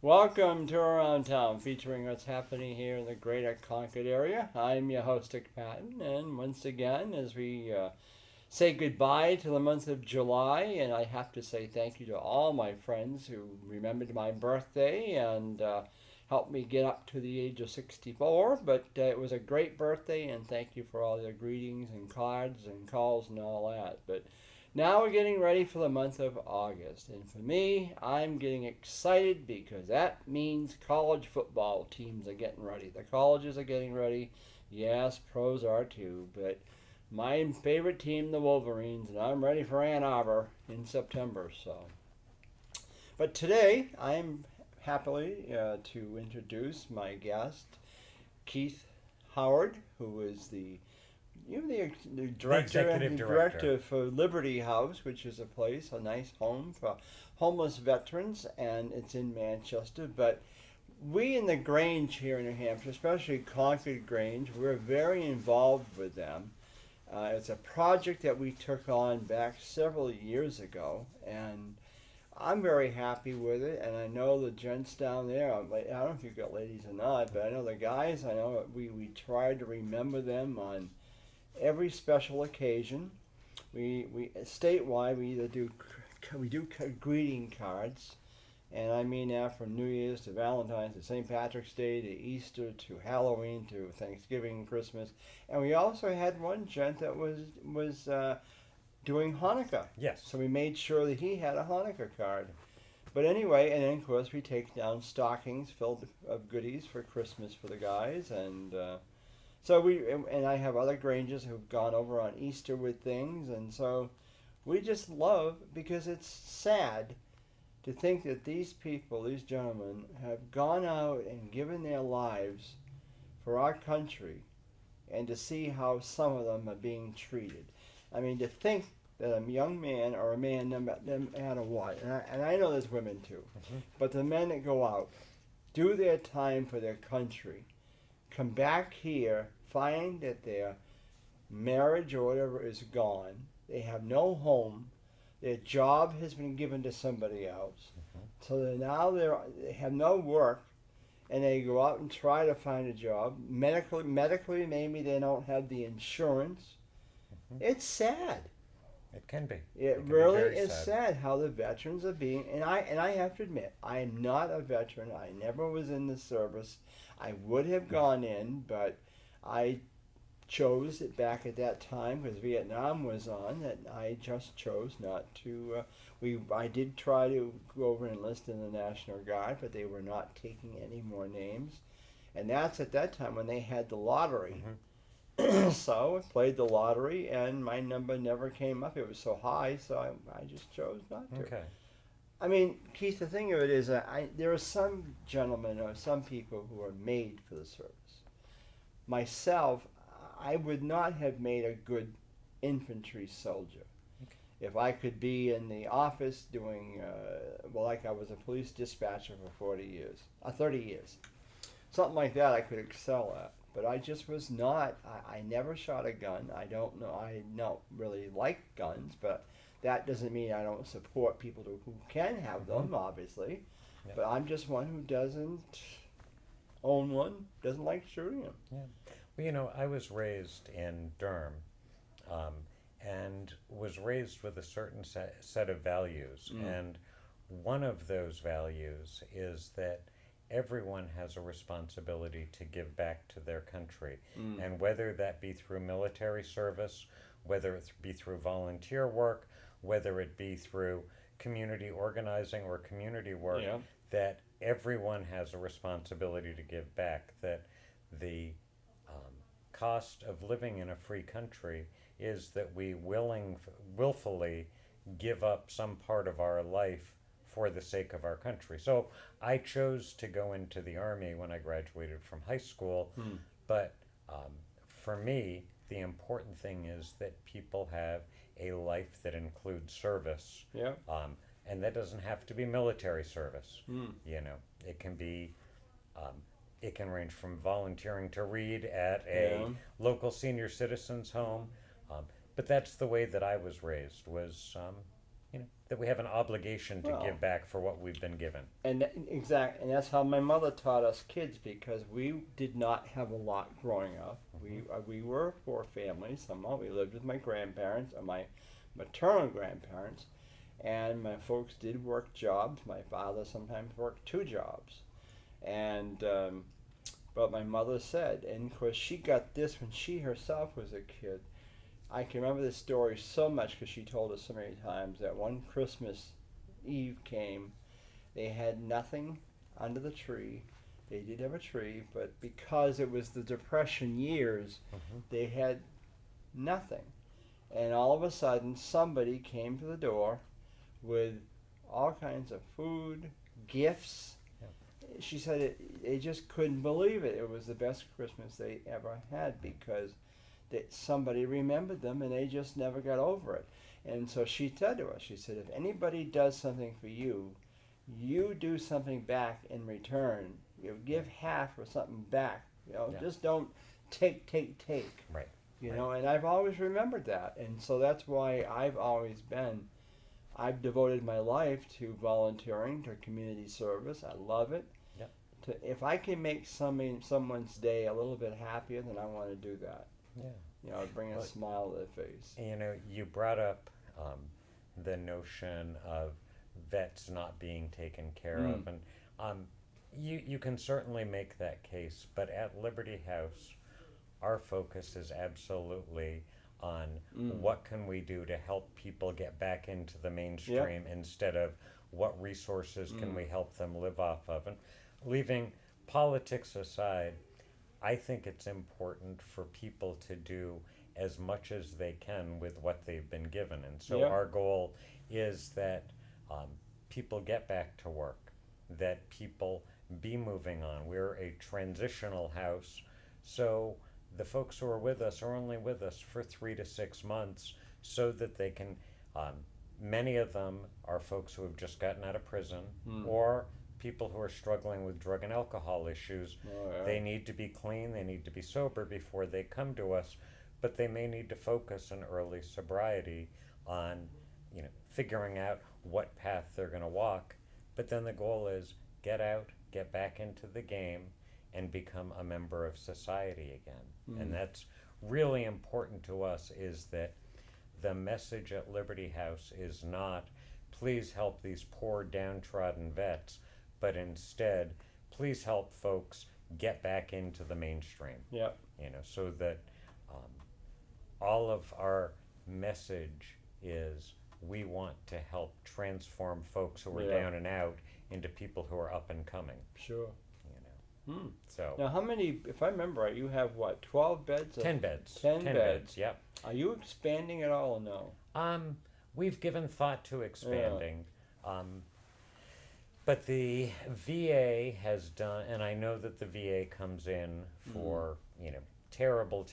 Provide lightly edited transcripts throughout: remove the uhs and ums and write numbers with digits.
Welcome to Around Town, featuring what's happening here in the greater Concord area. I'm your host, Patten, and once again, as we say goodbye to the month of July, and I have to say thank you to all my friends who remembered my birthday and helped me get up to the age of 64. But it was a great birthday, and thank you for all your greetings and cards and calls and all that. But now we're getting ready for the month of August, and for me, I'm getting excited because that means college football teams are getting ready. The colleges are getting ready. Yes, pros are too, but my favorite team, the Wolverines, and I'm ready for Ann Arbor in September. But today, I'm happily to introduce my guest, Keith Howard, who is the director executive and the director. director for Liberty House, which is a nice home for homeless veterans, and it's in Manchester. But we in the Grange here in New Hampshire, especially Concord Grange, we're very involved with them. It's a project that we took on back several years ago, and I'm very happy with it. And I know the gents down there, I don't know if you've got ladies or not, but I know the guys, I know we try to remember them on every special occasion. We statewide we do greeting cards, and I mean that from New Year's to Valentine's to St. Patrick's Day to Easter to Halloween to Thanksgiving, Christmas, and we also had one gent that was doing Hanukkah. Yes. So we made sure that he had a Hanukkah card. But anyway, and then of course we take down stockings filled of goodies for Christmas for the guys, and and I have other Granges who've gone over on Easter with things, and so we just love because it's sad to think that these people, these gentlemen, have gone out and given their lives for our country, and to see how some of them are being treated. I mean, to think that a young man or a man, no matter what, and I know there's women too, but the men that go out, do their time for their country, come back here, find that their marriage or whatever is gone, they have no home, their job has been given to somebody else, so they have no work, and they go out and try to find a job. Medically, maybe they don't have the insurance. It's sad. It can be. It can be really very is sad how the veterans are being, and I have to admit, I am not a veteran. I never was in the service. I would have gone in, but I chose it back at that time because Vietnam was on. That I just chose not to. I did try to go over and enlist in the National Guard, but they were not taking any more names, and that's at that time when they had the lottery. So I played the lottery, and my number never came up. It was so high, so I just chose not to. Okay. I mean, Keith, the thing of it is, there are some gentlemen or some people who are made for the service. Myself, I would not have made a good infantry soldier. Okay. If I could be in the office doing, like I was a police dispatcher for 40 years, 30 years. Something like that I could excel at. But I just was not. I never shot a gun. I don't know. I don't really like guns, but that doesn't mean I don't support people who can have them, obviously. Yep. But I'm just one who doesn't own one, doesn't like shooting them. Yeah. Well, I was raised in Durham, and was raised with a certain set of values, and one of those values is that everyone has a responsibility to give back to their country. And whether that be through military service, whether it be through volunteer work, whether it be through community organizing or community work, Yeah. that everyone has a responsibility to give back, that the cost of living in a free country is that we willfully give up some part of our life for the sake of our country. So I chose to go into the Army when I graduated from high school, but for me, the important thing is that people have a life that includes service. Yeah. And that doesn't have to be military service. It can be, it can range from volunteering to read at a local senior citizens home. But that's the way that I was raised, was that we have an obligation to Well, give back for what we've been given. and and that's how my mother taught us kids, because we did not have a lot growing up. We were a poor family. Somehow we lived with my grandparents or my maternal grandparents, and my folks did work jobs. My father sometimes worked 2 jobs, and but my mother said, and of course she got this when she herself was a kid. I can remember this story so much because she told us so many times that one Christmas Eve came, they had nothing under the tree. They did have a tree, but because it was the Depression years, they had nothing. And all of a sudden, somebody came to the door with all kinds of food, gifts. She said they just couldn't believe it. It was the best Christmas they ever had because that somebody remembered them and they just never got over it. And so she said to us, she said, if anybody does something for you, you do something back in return. You give half or something back. Just don't take. Right. And I've always remembered that. And so that's why I've devoted my life to volunteering, to community service. I love it. Yep. If I can make someone's day a little bit happier, then I want to do that. Yeah. Bring a smile to their face. You brought up the notion of vets not being taken care of, and you can certainly make that case, but at Liberty House, our focus is absolutely on what can we do to help people get back into the mainstream instead of what resources can we help them live off of. And leaving politics aside, I think it's important for people to do as much as they can with what they've been given. And so our goal is that people get back to work, that people be moving on. We're a transitional house, so the folks who are with us are only with us for 3 to 6 months so that they can, many of them are folks who have just gotten out of prison or people who are struggling with drug and alcohol issues. They need to be clean, they need to be sober before they come to us, but they may need to focus on early sobriety, on figuring out what path they're going to walk. But then the goal is get out, get back into the game, and become a member of society again. And that's really important to us, is that the message at Liberty House is not, please help these poor downtrodden vets, but instead, please help folks get back into the mainstream. So that all of our message is we want to help transform folks who are down and out into people who are up and coming. Sure. So now, how many? If I remember right, you have what? 12 beds? 10 beds. 10 beds. Yep. Are you expanding at all or no? We've given thought to expanding. But the VA has done, and I know that the VA comes in for, terrible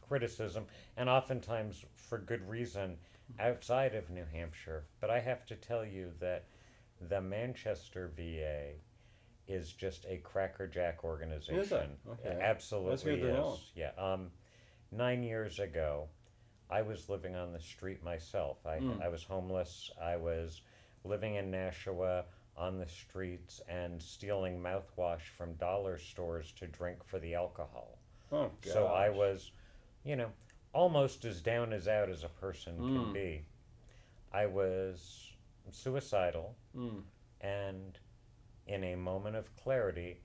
criticism, and oftentimes for good reason outside of New Hampshire. But I have to tell you that the Manchester VA is just a crackerjack organization. Is it? Okay. Absolutely That's good to know. Yeah. 9 years ago, I was living on the street myself. I was homeless. I was living in Nashua on the streets and stealing mouthwash from dollar stores to drink for the alcohol. Oh, gosh. So I was, almost as down as out as a person can be. I was suicidal and in a moment of clarity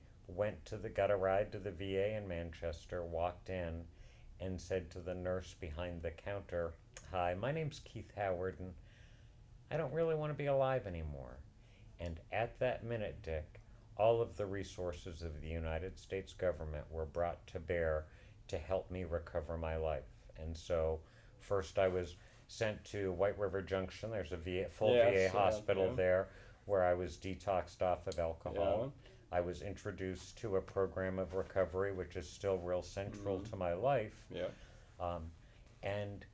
got a ride to the VA in Manchester, walked in and said to the nurse behind the counter, "Hi, my name's Keith Howard and I don't really want to be alive anymore." And at that minute, Dick, all of the resources of the United States government were brought to bear to help me recover my life. And so first I was sent to White River Junction. There's a full VA hospital there where I was detoxed off of alcohol. I was introduced to a program of recovery, which is still real central to my life. And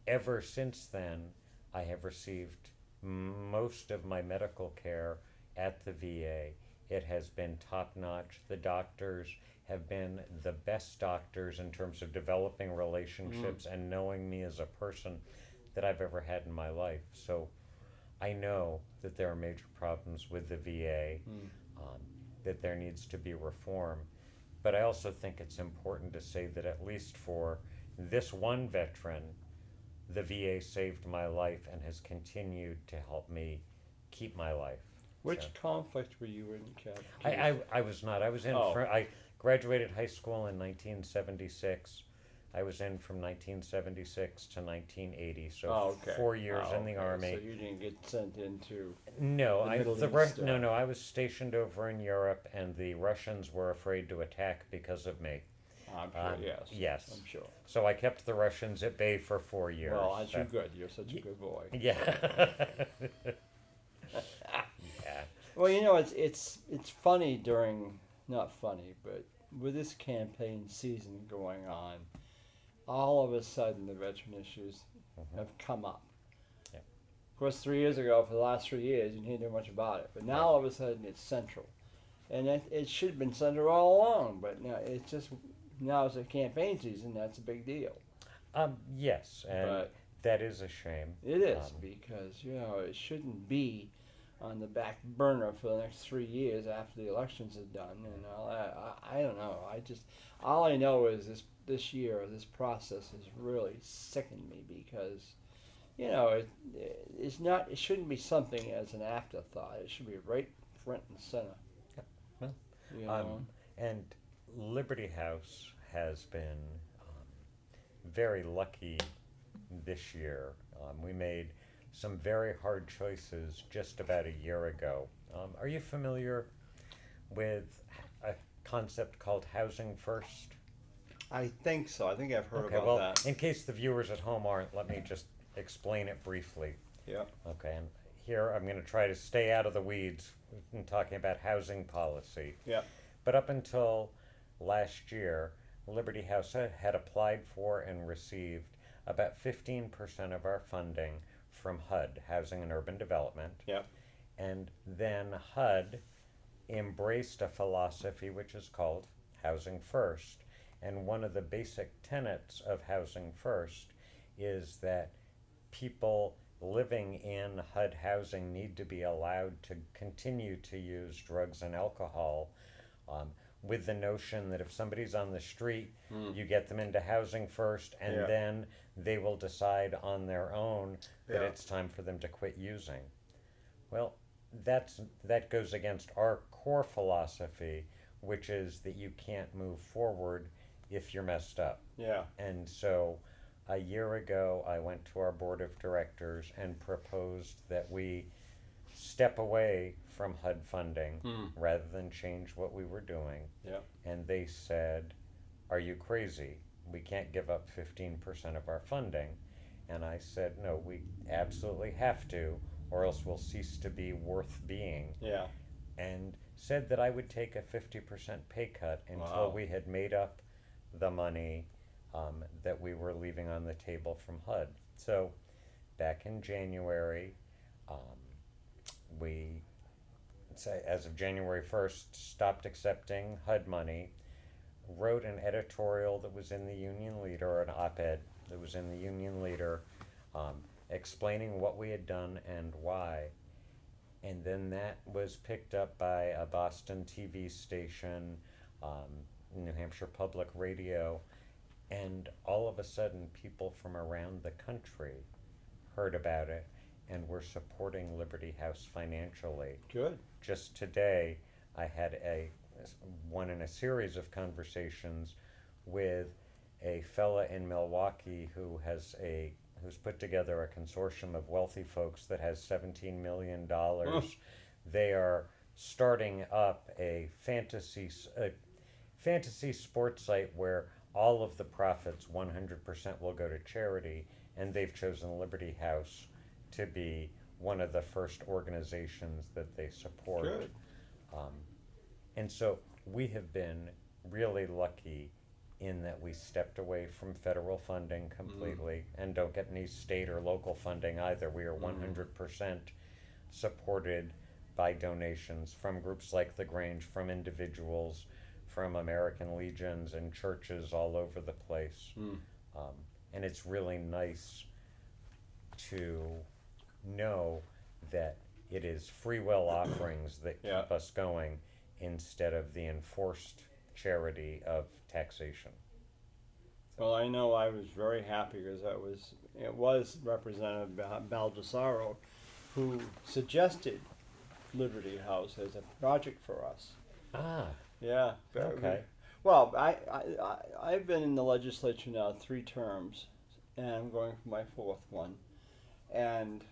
ever since then, I have received most of my medical care at the VA. It has been top-notch. The doctors have been the best doctors in terms of developing relationships and knowing me as a person. that I've ever had in my life. So I know that there are major problems with the VA, that there needs to be reform. But I also think it's important to say that at least for this one veteran, the VA saved my life and has continued to help me keep my life. Which So, conflict were you in, Cap? I was not. I was in. Oh. I graduated high school in 1976. I was in from 1976 to 1980, so Oh, okay. 4 years Oh, in the okay. Army. So you didn't get sent into. No, The Middle East, no. I was stationed over in Europe, and the Russians were afraid to attack because of me. I'm sure, yes. Yes. I'm sure. So I kept the Russians at bay for 4 years. Well, aren't so- you good? You're such a good boy. Yeah. Yeah. Well, you know, it's funny during, not funny, but with this campaign season going on, all of a sudden the veteran issues have come up. Yeah. Of course, 3 years ago, for the last 3 years, you didn't hear much about it. But now all of a sudden it's central. And it should have been central all along, but now it's just, now it's a campaign season, that's a big deal. Yes, and But that is a shame. it is, Um, because, you know, it shouldn't be on the back burner for the next 3 years after the elections are done and all that. I don't know. All I know is this year, this process has really sickened me because, you know, it shouldn't be something as an afterthought. It should be right front and center. Well, You know? And Liberty House has been very lucky this year. We made some very hard choices just about a year ago. Are you familiar with a concept called housing first? I think so. I think I've heard Okay, about well, that. in case the viewers at home aren't, let me just explain it briefly. Yeah. Okay, and here I'm going to try to stay out of the weeds in talking about housing policy. Yeah. But up until last year, Liberty House had applied for and received about 15% of our funding from HUD, Housing and Urban Development. Yeah. And then HUD embraced a philosophy which is called Housing First. And one of the basic tenets of Housing First is that people living in HUD housing need to be allowed to continue to use drugs and alcohol, with the notion that if somebody's on the street, you get them into housing first, and Yeah. then they will decide on their own that Yeah. it's time for them to quit using. Well, that goes against our core philosophy, which is that you can't move forward if you're messed up. Yeah. And so a year ago, I went to our board of directors and proposed that we step away from HUD funding rather than change what we were doing. Yeah. And they said, "Are you crazy? We can't give up 15% of our funding." And I said, "No, we absolutely have to, or else we'll cease to be worth being." Yeah. And said that I would take a 50% pay cut until Wow. we had made up the money that we were leaving on the table from HUD. So back in January, we, as of January 1st, stopped accepting HUD money, wrote an editorial that was in the Union Leader, or an op-ed that was in the Union Leader, explaining what we had done and why. And then that was picked up by a Boston TV station, New Hampshire Public Radio, and all of a sudden people from around the country heard about it and were supporting Liberty House financially. Good. Just today, I had one in a series of conversations with a fella in Milwaukee who's put together a consortium of wealthy folks that has $17 million. They are starting up a fantasy sports site where all of the profits, 100%, will go to charity, and they've chosen Liberty House to be one of the first organizations that they support. Good. And so we have been really lucky in that we stepped away from federal funding completely and don't get any state or local funding either. We are 100% supported by donations from groups like the Grange, from individuals, from American Legions and churches all over the place. And it's really nice to know that it is free will offerings that Yeah. keep us going instead of the enforced charity of taxation. Well, I know I was very happy because it was Representative Baldessaro who suggested Liberty House as a project for us. Ah, Yeah. okay. Well, I've been in the legislature now 3 terms, and I'm going for my 4th one. And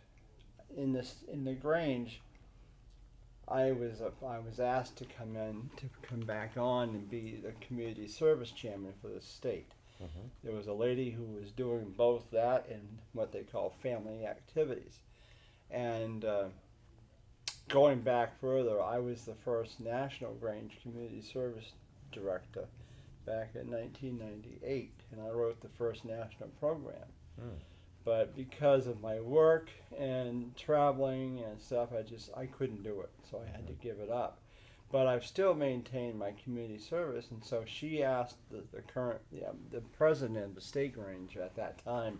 in the Grange, I was asked to come back on and be the community service chairman for the state. Mm-hmm. There was a lady who was doing both that and what they call family activities. And going back further, I was the first National Grange Community Service Director back in 1998, and I wrote the first national program. Mm. But because of my work and traveling and stuff, I couldn't do it, so I had to give it up. But I've still maintained my community service, and so she asked the president of the state Grange at that time,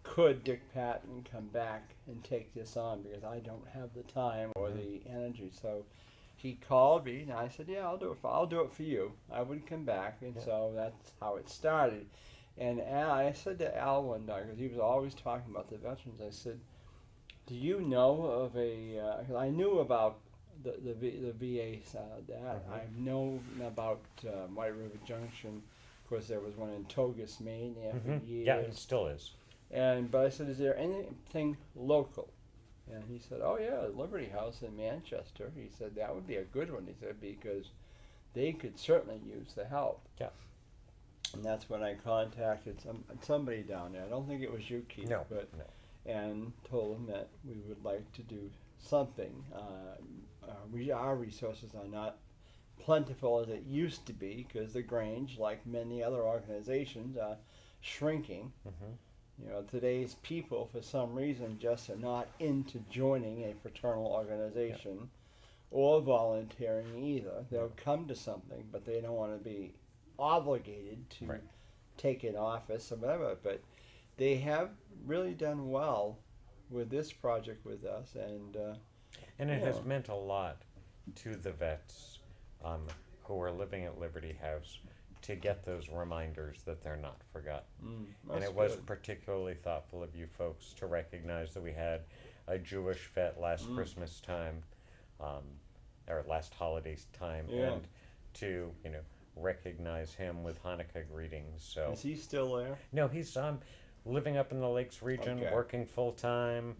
could Dick Patten come back and take this on, because I don't have the time or the energy. So he called me, and I said, yeah, I'll do it for you. I would come back, and so that's how it started. And I said to Al one day, because he was always talking about the veterans, I said, do you know of because I knew about the VA that. I know about White River Junction. Of course, there was one in Togus, Maine, for years. Yeah, it still is. But I said, is there anything local? And he said, oh yeah, Liberty House in Manchester. He said, that would be a good one. He said, because they could certainly use the help. Yeah. And that's when I contacted somebody down there. I don't think it was you, Keith, No. And told them that we would like to do something. Our resources are not plentiful as it used to be, because the Grange, like many other organizations, are shrinking. Mm-hmm. You know, today's people, for some reason, just are not into joining a fraternal organization or volunteering either. They'll come to something, but they don't want to be obligated to take an office or whatever. But they have really done well with this project with us, and it has meant a lot to the vets who are living at Liberty House to get those reminders that they're not forgotten. And it was particularly thoughtful of you folks to recognize that we had a Jewish vet last Christmas time, or last holidays time, and to recognize him with Hanukkah greetings. So is he still there? No, he's living up in the Lakes region, working full time,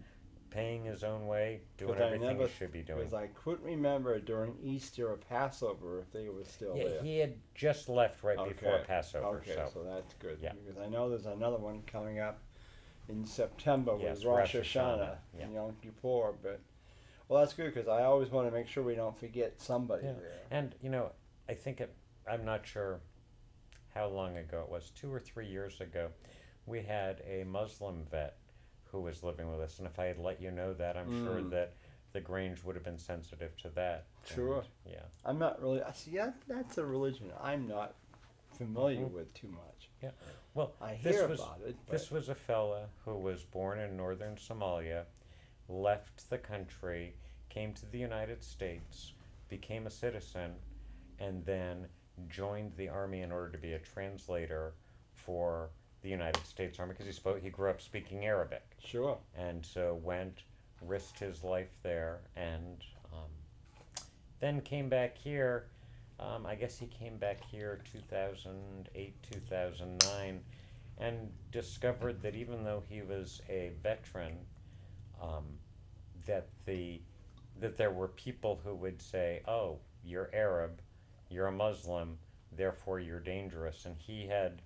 paying his own way, doing everything he should be doing. Because I couldn't remember during Easter or Passover if they were still there. He had just left right before Passover. Okay, so that's good. Yeah. Because I know there's another one coming up in September with Yes, Rosh Hashanah and Yom Kippur. But, well, that's good, because I always want to make sure we don't forget somebody there. And, I think I'm not sure how long ago it was, 2 or 3 years ago, we had a Muslim vet who was living with us, and if I had let you know that, I'm sure that the Grange would have been sensitive to that. Sure. And, yeah. I'm not really, see, that's a religion I'm not familiar with too much. Yeah. Well, I hear about it. This was a fella who was born in northern Somalia, left the country, came to the United States, became a citizen, and then joined the army in order to be a translator for the United States Army, because he grew up speaking Arabic. Sure. And so risked his life there, and then came back here. I guess he came back here 2008, 2009, and discovered that even though he was a veteran, that there were people who would say, "Oh, you're Arab, you're a Muslim, therefore you're dangerous," and he had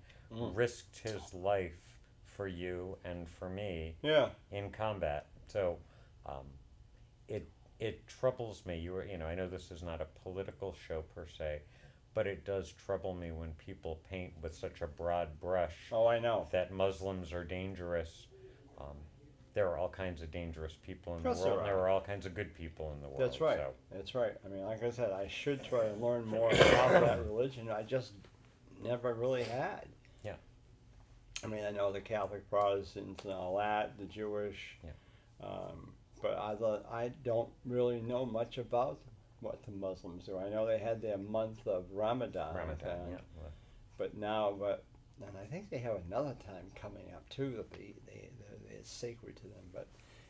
risked his life for you and for me in combat. So it troubles me. I know this is not a political show per se, but it does trouble me when people paint with such a broad brush. Oh, I know. That Muslims are dangerous. There are all kinds of dangerous people in the world. There There are all kinds of good people in the world. That's right. So. That's right. I mean, like I said, I should try to learn more about that religion. I just never really had. Yeah. I mean, I know the Catholic Protestants and all that, the Jewish, Yeah. but I don't really know much about what the Muslims do. I know they had their month of Ramadan, Ramadan, yeah. Well, but and I think they have another time coming up too that it's sacred to them. But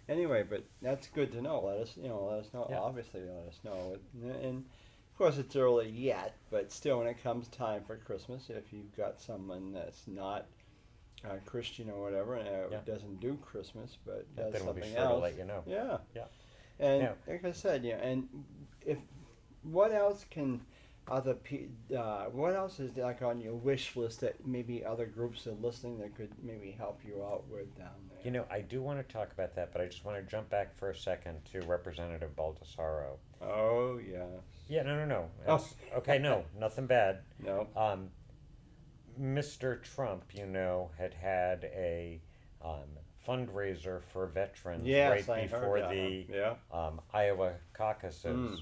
anyway, but that's good to know. Let us know. Yeah. Obviously, let us know. And of course, it's early yet, but still, when it comes time for Christmas, if you've got someone that's not Christian or whatever, and Yeah. doesn't do Christmas, but does then we'll be something sure to else, let you know. yeah, Yeah. and Now- like I said, yeah, and if what else can what else is like on your wish list that maybe other groups are listening that could maybe help you out with down there? You know, I do want to talk about that, but I just want to jump back for a second to Representative Baldessaro. Oh yeah. Yeah, no. Oh. Okay, no, nothing bad. No. Mr. Trump, had a fundraiser for veterans Yes, right I heard before that the one. Yeah. Iowa caucuses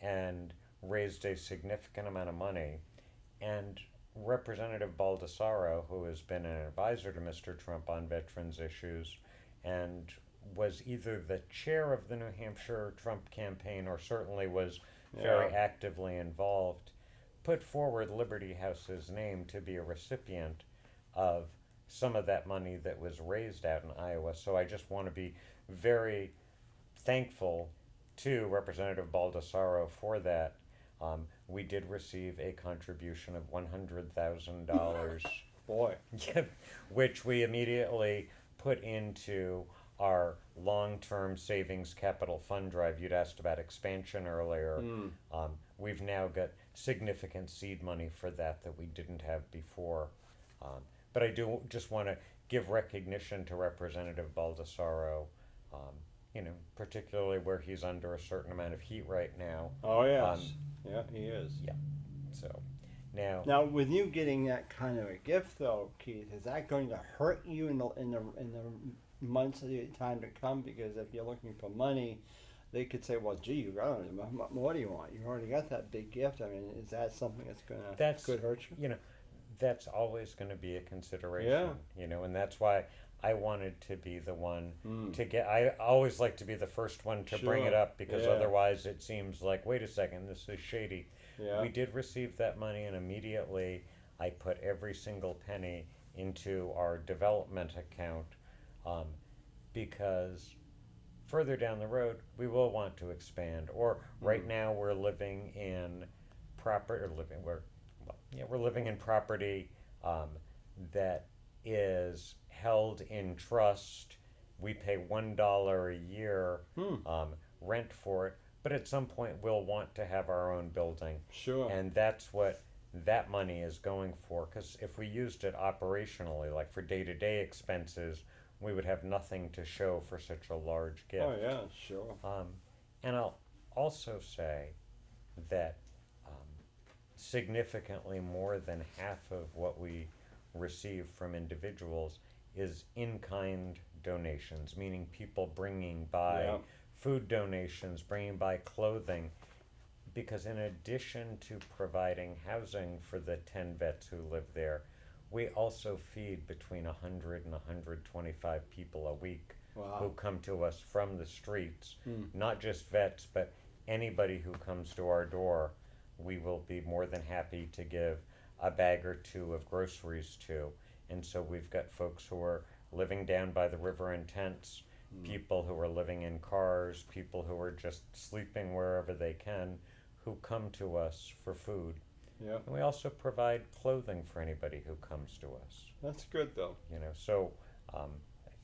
and raised a significant amount of money. And Representative Baldessaro, who has been an advisor to Mr. Trump on veterans issues and was either the chair of the New Hampshire Trump campaign or certainly was very actively involved, put forward Liberty House's name to be a recipient of some of that money that was raised out in Iowa. So I just want to be very thankful to Representative Baldessaro for that. We did receive a contribution of $100,000, Boy. which we immediately put into our long-term savings capital fund drive. You'd asked about expansion earlier. We've now got significant seed money for that we didn't have before. But I do just want to give recognition to Representative Baldessaro, particularly where he's under a certain amount of heat right now. Oh yes. Yeah, he is. Yeah. So now. Now, with you getting that kind of a gift, though, Keith, is that going to hurt you in the months of the time to come? Because if you're looking for money, they could say, "Well, gee, you got it. What do you want? You already got that big gift." I mean, is that something that's could hurt you? That's always going to be a consideration. And that's why I wanted to be the one to get. I always like to be the first one to bring it up because otherwise it seems like, wait a second, this is shady. Yeah. We did receive that money, and immediately I put every single penny into our development account because further down the road we will want to expand. Or right now we're living in we're living in property that is held in trust. We pay $1 a year rent for it, but at some point we'll want to have our own building. Sure. And that's what that money is going for, because if we used it operationally, like for day-to-day expenses, we would have nothing to show for such a large gift. Oh yeah, sure. And I'll also say that significantly more than half of what we receive from individuals is in-kind donations, meaning people bringing by food donations, bringing by clothing, because in addition to providing housing for the 10 vets who live there, we also feed between 100 and 125 people a week who come to us from the streets, not just vets, but anybody who comes to our door. We will be more than happy to give a bag or two of groceries to. And so we've got folks who are living down by the river in tents, people who are living in cars, people who are just sleeping wherever they can, who come to us for food. Yeah. And we also provide clothing for anybody who comes to us. That's good, though. So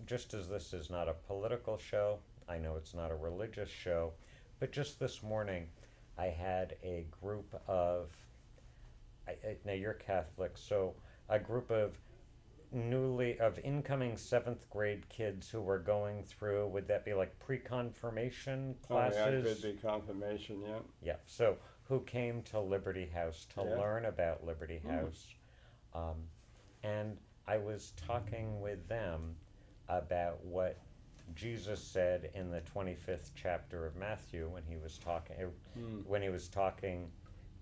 just as this is not a political show, I know it's not a religious show, but just this morning I had a group of, now you're Catholic, so a group of incoming 7th grade kids who were going through, would that be like pre-confirmation classes? Oh, yeah, it could be confirmation, yeah. Yeah, so who came to Liberty House to learn about Liberty House. And I was talking with them about what Jesus said in the 25th chapter of Matthew when he was talking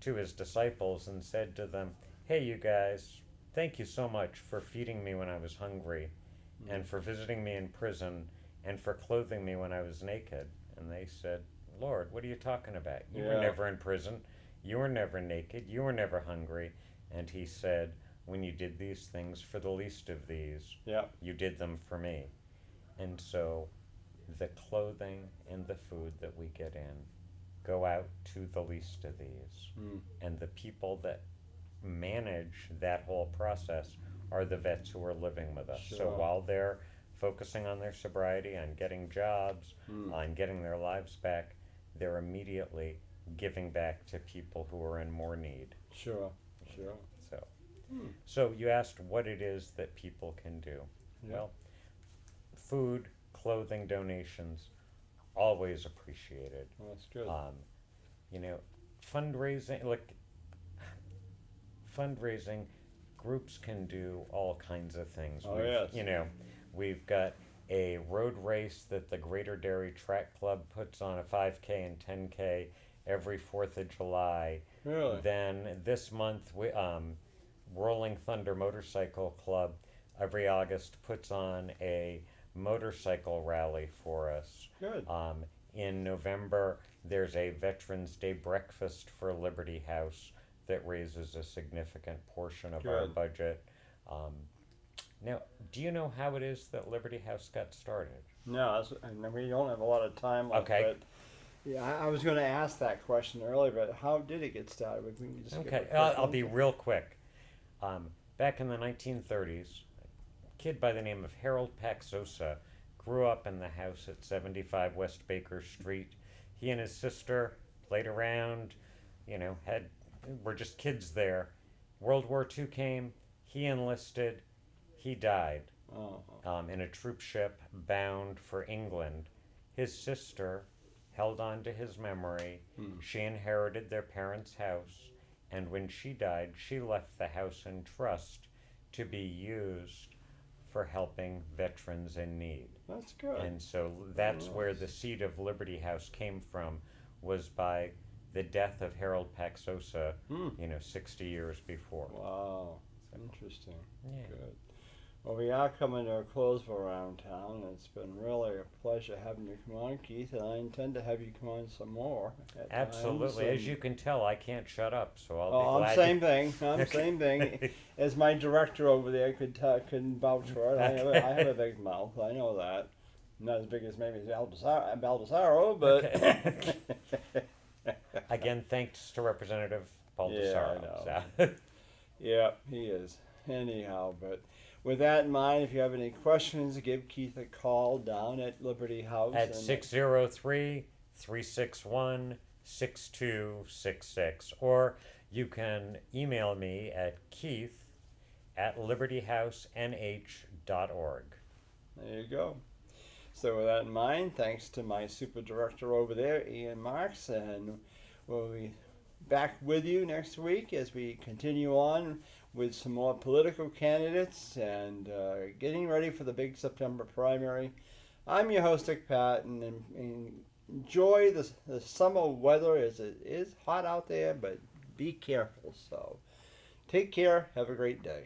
to his disciples and said to them, "Hey, you guys, thank you so much for feeding me when I was hungry, and for visiting me in prison, and for clothing me when I was naked. And they said, Lord, what are you talking about? You were Yeah. never in prison. You were never naked. You were never hungry. And he said, when you did these things for the least of these, Yeah. you did them for me. And so the clothing and the food that we get in go out to the least of these. Mm. And the people that manage that whole process are the vets who are living with us. So Sure. while they're focusing on their sobriety, on getting jobs, Mm. on getting their lives back, they're immediately giving back to people who are in more need. Sure. Sure. So, Hmm. so you asked what it is that people can do. Yeah. Well, food, clothing donations, always appreciated. Well, that's good. You know, fundraising groups can do all kinds of things. Oh, yes. You know, we've got a road race that the Greater Dairy Track Club puts on, a 5K and 10K every 4th of July. Really? Then this month, Rolling Thunder Motorcycle Club every August puts on a motorcycle rally for us. Good. In November, there's a Veterans Day breakfast for Liberty House that raises a significant portion of our Good. budget. Now, do you know how it is that Liberty House got started? No, and we don't have a lot of time left. Okay. But yeah, I was going to ask that question earlier, but how did it get started? We can just give a Okay, quick I'll be one. real quick. Back in the 1930s, a kid by the name of Harold Paxosa grew up in the house at 75 West Baker Street. He and his sister played around, you know, were just kids there. World War II came, he enlisted, he died Oh. in a troop ship bound for England. His sister held on to his memory. Hmm. She inherited their parents' house, and when she died, she left the house in trust to be used for helping veterans in need. That's good. And so that's where nice. the seed of Liberty House came from, was by the death of Harold Paxosa, Hmm. 60 years before. Wow. Interesting. Yeah. Good. Well, we are coming to a close around town. It's been really a pleasure having you come on, Keith, and I intend to have you come on some more. At Absolutely. times, As you can tell, I can't shut up, so I'll Oh, be glad. I'm same thing. I'm same thing. As my director over there could vouch for it. I have a big mouth. I know that. Not as big as maybe Baldessaro, but Okay. Again, thanks to Representative Baldessaro. Yeah, I know. yeah, he is. Anyhow, but with that in mind, if you have any questions, give Keith a call down at Liberty House. At and- 603-361-6266. Or you can email me at keith@libertyhousenh.org. There you go. So with that in mind, thanks to my super director over there, Ian Marx, and we'll be back with you next week as we continue on with some more political candidates and getting ready for the big September primary. I'm your host, Dick Patten, and enjoy the summer weather as it is hot out there, but be careful. So take care. Have a great day.